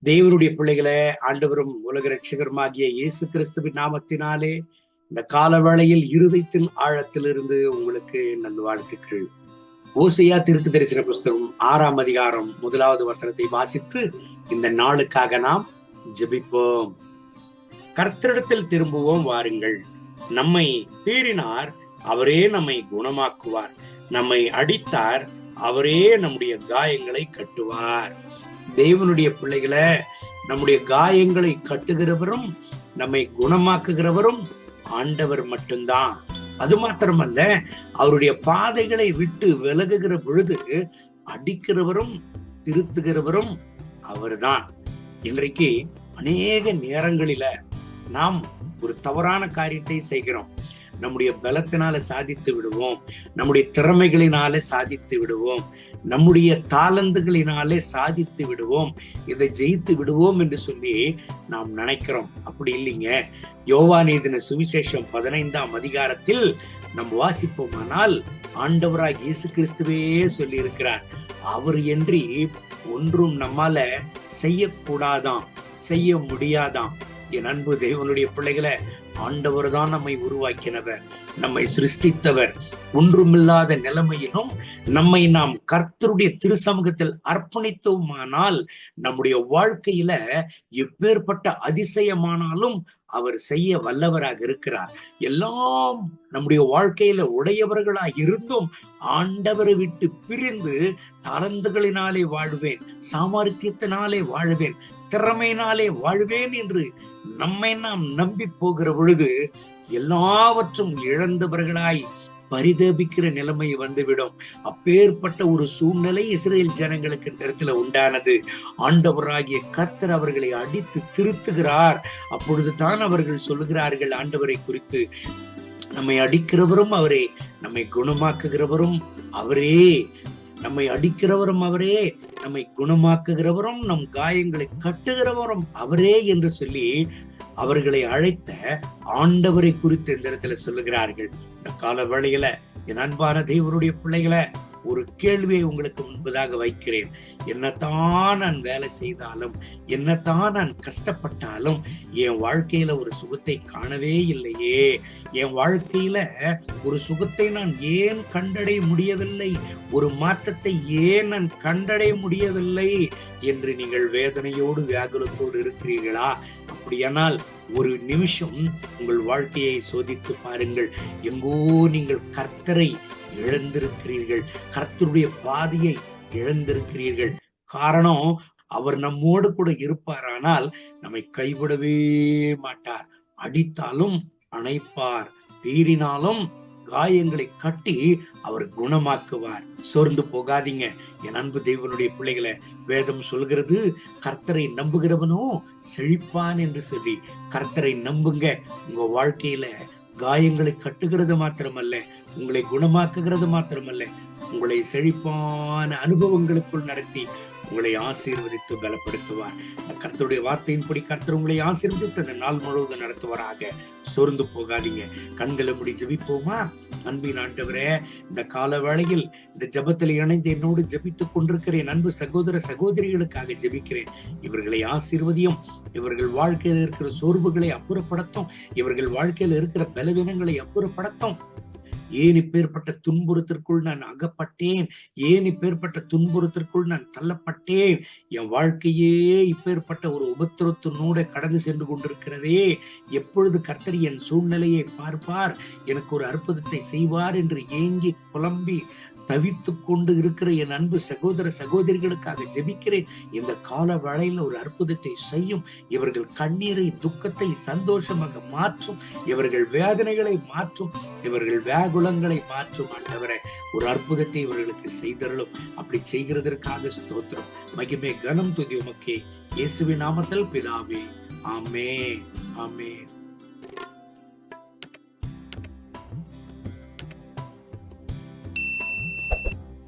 தேவனுடைய பிள்ளைகளே, ஆண்டவரும் உலக ரட்சகருமாகிய இயேசு கிறிஸ்துவின் நாமத்தினாலே இந்த கால வேளையில் இருதயத்தின் ஆழத்திலிருந்து உங்களுக்கு நல் வாழ்த்துக்கள். ஓசையா தீர்க்க தரிசன புஸ்தகம் 6ஆம் அதிகாரம் 1வது வசனத்தை வாசித்து இந்த நாளுக்காக நாம் ஜெபிப்போம். கர்த்தரிடத்தில் திரும்புவோம் வாருங்கள். நம்மை பீறினார், அவரே நம்மை குணமாக்குவார். நம்மை அடித்தார், அவரே நம்முடைய காயங்களை கட்டுவார். தேவனுடைய பிள்ளைகளை, நம்முடைய காயங்களை கட்டுகிறவரும் நம்மை குணமாக்குகிறவரும் ஆண்டவர் மட்டும்தான். அது மாத்திரமல்ல, அவருடைய பாதைகளை விட்டு விலகுகிற பொழுது அடிக்கிறவரும் திருத்துகிறவரும் அவர்தான். இன்றைக்கு அநேக நேரங்களில நாம் ஒரு தவறான காரியத்தை செய்கிறோம். நம்முடைய பலத்தினால சாதித்து விடுவோம், நம்முடைய திறமைகளினாலே சாதித்து விடுவோம், நம்முடைய தாளந்துகளினாலே சாதித்து விடுவோம், இதை ஜெயித்து விடுவோம் என்று சொல்லி நாம் நினைக்கிறோம். அப்படி இல்லைங்க. யோவான் எழுதின சுவிசேஷம் 15ஆம் அதிகாரத்தில் நாம் வாசிப்போமானால் ஆண்டவராக இயேசு கிறிஸ்துவே சொல்லி இருக்கிறார், அவர் என்று ஒன்றும் நம்மால செய்யக்கூடாதாம், செய்ய முடியாதாம். என் அன்பு தேவனுடைய பிள்ளைகளை, ஆண்டவர் தான் நம்மை உருவாக்கினவர், நம்மை சிருஷ்டித்தவர். ஒன்றுமில்லாத நிலைமையிலும் நம்மை நாம் கர்த்தருடைய திருசமூகத்தில் அர்ப்பணித்தோமானால் நம்முடைய வாழ்க்கையில எப்பேற்பட்ட அதிசயமானாலும் அவர் செய்ய வல்லவராக இருக்கிறார். எல்லாம் நம்முடைய வாழ்க்கையில உடையவர்களாய் இருந்தும் ஆண்டவரை விட்டு பிரிந்து தாளந்துகளினாலே வாழ்வேன், சாமர்த்தியத்தினாலே வாழ்வேன், திறமையினாலே வாழ்வேன் என்று நம்மை நாம் நம்பி போகிற பொழுது எல்லாவற்றும் இழந்தவர்களாய் பரிதபிக்கிற நிலைமை வந்துவிடும். அப்பேற்பட்ட ஒரு சூழ்நிலை இஸ்ரேல் ஜனங்களுக்கு இந்த இடத்துல உண்டானது. ஆண்டவராகிய கர்த்தர் அவர்களை அடித்து திருத்துகிறார். அப்பொழுது தான் அவர்கள் சொல்லுகிறார்கள் ஆண்டவரை குறித்து, நம்மை அடிக்கிறவரும் அவரே, நம்மை குணமாக்குகிறவரும் அவரே, நம்மை அடிக்கிறவரும் அவரே, நம்மை குணமாக்குகிறவரும் நம் காயங்களை கட்டுகிறவரும் அவரே என்று சொல்லி அவர்களை அழைத்த ஆண்டவரை குறித்து இந்த இடத்துல சொல்லுகிறார்கள். இந்த கால வேளையில என் அன்பான தேவனுடைய பிள்ளைகளை, ஒரு கேள்வியை உங்களுக்கு முன்பதாக வைக்கிறேன். என்னத்தான் நான் வேலை செய்தாலும், என்னத்தான் நான் கஷ்டப்பட்டாலும் என் வாழ்க்கையில ஒரு சுகத்தை காணவே இல்லையே, என் வாழ்க்கையில ஒரு சுகத்தை நான் ஏன் கண்டடைய முடியவில்லை, ஒரு மாற்றத்தை ஏன் நான் கண்டடைய முடியவில்லை என்று நீங்கள் வேதனையோடு வியாகுலத்தோடு இருக்கிறீர்களா? அப்படியானால் ஒரு நிமிஷம் உங்கள் வாழ்க்கையை சோதித்து பாருங்கள். எங்கோ நீங்கள் கர்த்தரை இழந்திருக்கிறீர்கள், கர்த்தருடைய பாதையை இழந்திருக்கிறீர்கள். காரணம், அவர் நம்மோடு கூட இருப்பாரானால் நம்மை கைவிடவே மாட்டார். அடித்தாலும் அணைப்பார், பீறினாலும் காயங்களை கட்டி அவர் குணமாக்குவார். சோர்ந்து போகாதீங்க என் அன்பு தேவனுடைய பிள்ளைகளை. வேதம் சொல்கிறது, கர்த்தரை நம்புகிறவனோ செழிப்பான் என்று சொல்லி. கர்த்தரை நம்புங்க. உங்க வாழ்க்கையில காயங்களை கட்டுகிறது மாத்திரமல்ல, உங்களை குணமாக்குகிறது மாத்திரமல்ல, உங்களை செழிப்பான அனுபவங்களுக்குள் நடத்தி உங்களை ஆசீர்வதித்து பலப்படுத்துவார். கர்த்தருடைய வார்த்தையின்படி கர்த்தர் உங்களை ஆசீர்வதித்து அந்த நாள் முழுவதும் நடத்துவாராக. சோர்ந்து போகாதீங்க. கண்களை மூடி ஜெபிப்போமா? அன்பின் ஆண்டவரே, இந்த கால வேளையில் இந்த ஜெபத்தில் இணைந்து என்னோடு ஜெபித்துக் கொண்டிருக்கிறேன் அன்பு சகோதர சகோதரிகளுக்காக ஜெபிக்கிறேன். இவர்களை ஆசீர்வதியும், இவர்கள் வாழ்க்கையில் இருக்கிற சோர்வுகளை அப்புறப்படுத்தும், இவர்கள் வாழ்க்கையில் இருக்கிற பலவீனங்களை அப்புறப்படுத்தும். ஏன் இப்பேற்பட்ட துன்புறுத்திற்குள் நான் அகப்பட்டேன், ஏன் இப்பேற்பட்ட துன்புறுத்திற்குள் நான் தள்ளப்பட்டேன், என் வாழ்க்கையே இப்பேற்பட்ட ஒரு உபத்திரத்தினூட கடந்து சென்று கொண்டிருக்கிறதே, எப்பொழுது கர்த்தர் என் சூழ்நிலையை பார்ப்பார், எனக்கு ஒரு அற்புதத்தை செய்வார் என்று ஏங்கி புலம்பி தவித்து கொண்டு இருக்கிற என் அன்பு சகோதர சகோதரிகளுக்காக ஜெபிக்கிறேன். இந்த கால வேளையில் ஒரு அற்புதத்தை செய்யும். இவர்கள் கண்ணீரை துக்கத்தை சந்தோஷமாக மாற்றும், இவர்கள் வேதனைகளை மாற்றும், இவர்கள் வியாகுலங்களை மாற்றும். ஆண்டவரே, ஒரு அற்புதத்தை இவர்களுக்கு செய்தருளும். அப்படி செய்கிறதற்காக ஸ்தோத்திரம், மகிமை, கனம், துதி உமக்கே. இயேசுவின் நாமத்தில் பிதாவே, ஆமென், ஆமென்.